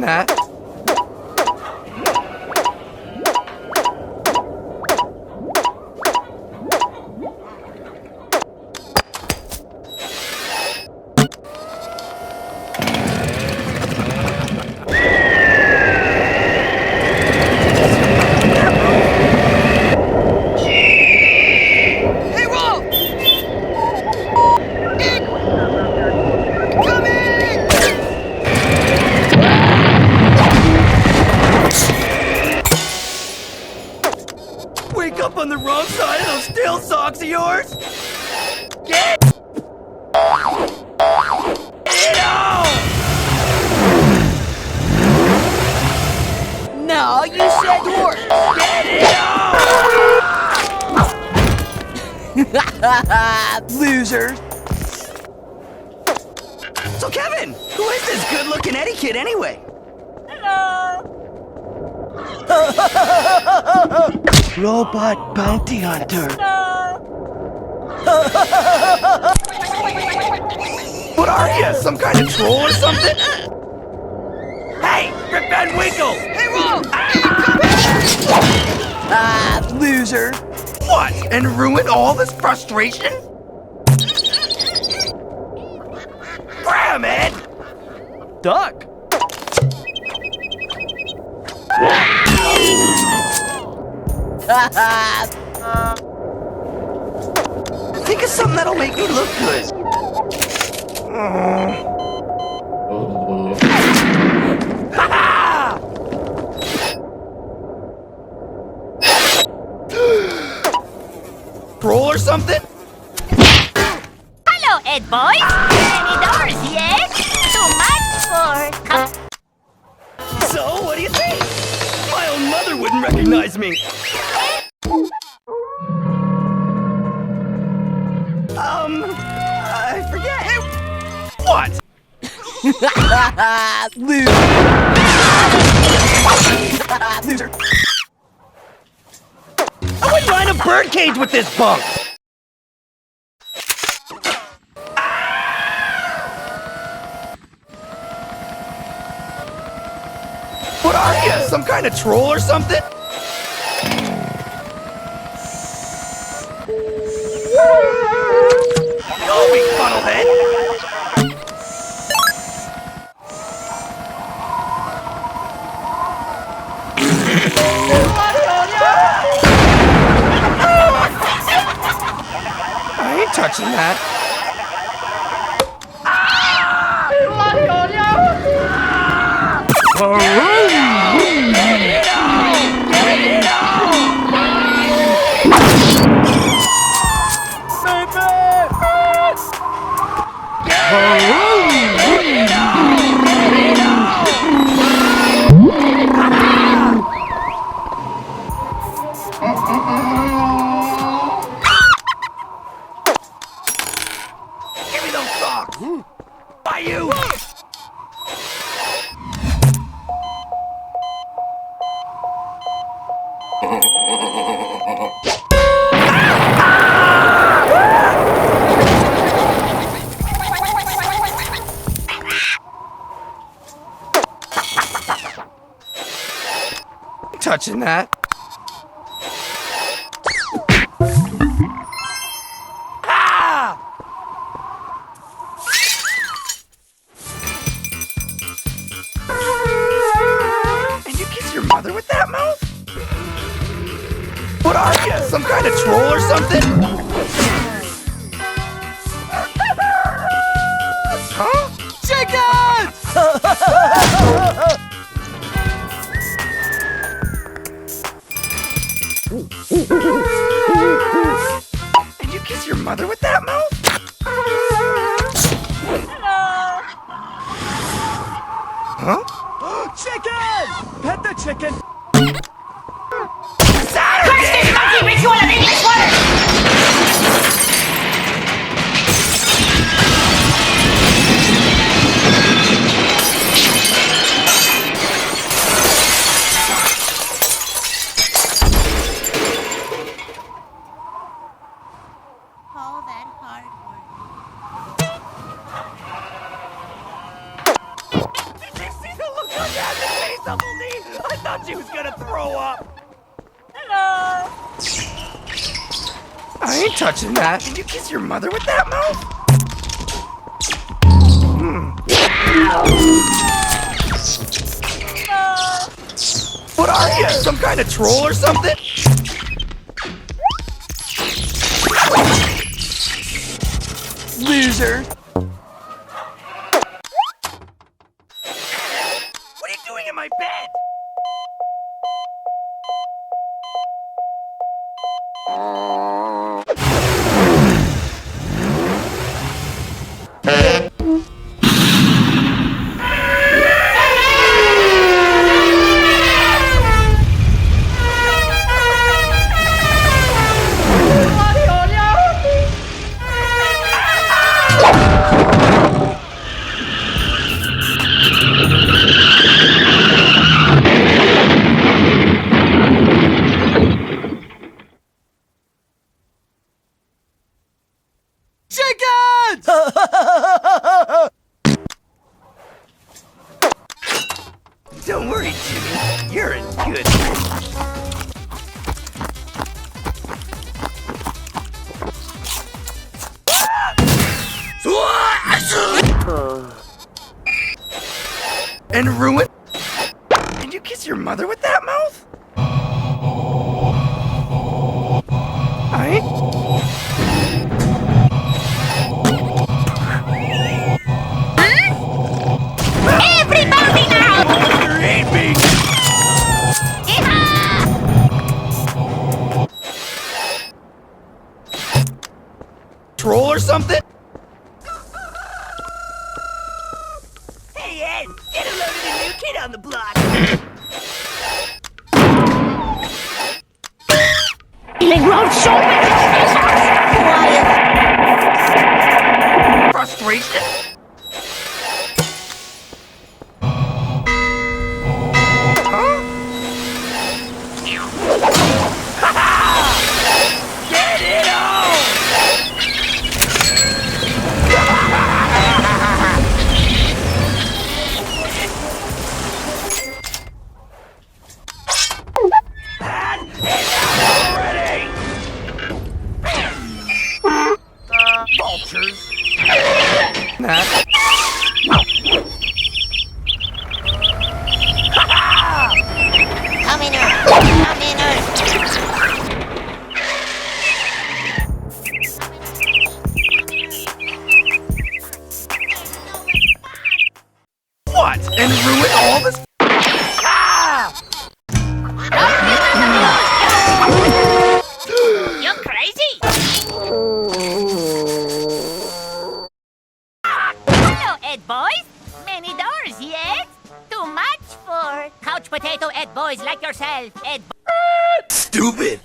that. Wake up on the wrong side of those steel socks of yours? Get it out! No, you said horse. Get it out! Losers. So Kevin, who is this good-looking Eddy kid anyway? Robot bounty hunter. What are you? Some kind of troll or something? Hey, Rip Van Winkle! Hey, Rob! Loser. What? And ruin all this frustration? Grab Ed! Duck. Think of something that'll make me look good. Ha-ha! Troll or something? Hello, Ed boys. Any doors yet? Too much for... So, what do you think? My own mother wouldn't recognize me. I forget. What? Loser. I wouldn't mind a birdcage with this bunk. What are you? Some kind of troll or something? Go, big funnelhead! I ain't touching that. Give me those socks! Why you? Touching that. Ah! And you kiss your mother with that mouth? What are you? Some kind of troll or something? Huh? Chicken! And you kiss your mother with that mouth? Huh? Chicken! Pet the chicken! Saturday! Ritual of English words! All that hard work. Did you see the look on that I thought she was gonna throw up! Hello. I ain't touching that. Did you kiss your mother with that mouth? What are you? Some kind of troll or something? Loser. What are you doing in my bed? Chickens! Don't worry, Jimmy. You're in good hands. And ruin? Did you kiss your mother with that mouth? Everybody now! Eat me! Yeehaw! Troll or something? Hey, Ed! Get a load of the new kid on the block! Feeling road so many quiet. Frustration? Huh? Get it on! That is already! Vultures. That. Come in, Earth. Come in, Earth. What? And ruin all this? Ah! You crazy? Hello, Ed boys. Many doors yet? Too much for couch potato Ed boys like yourself, Ed. Stupid!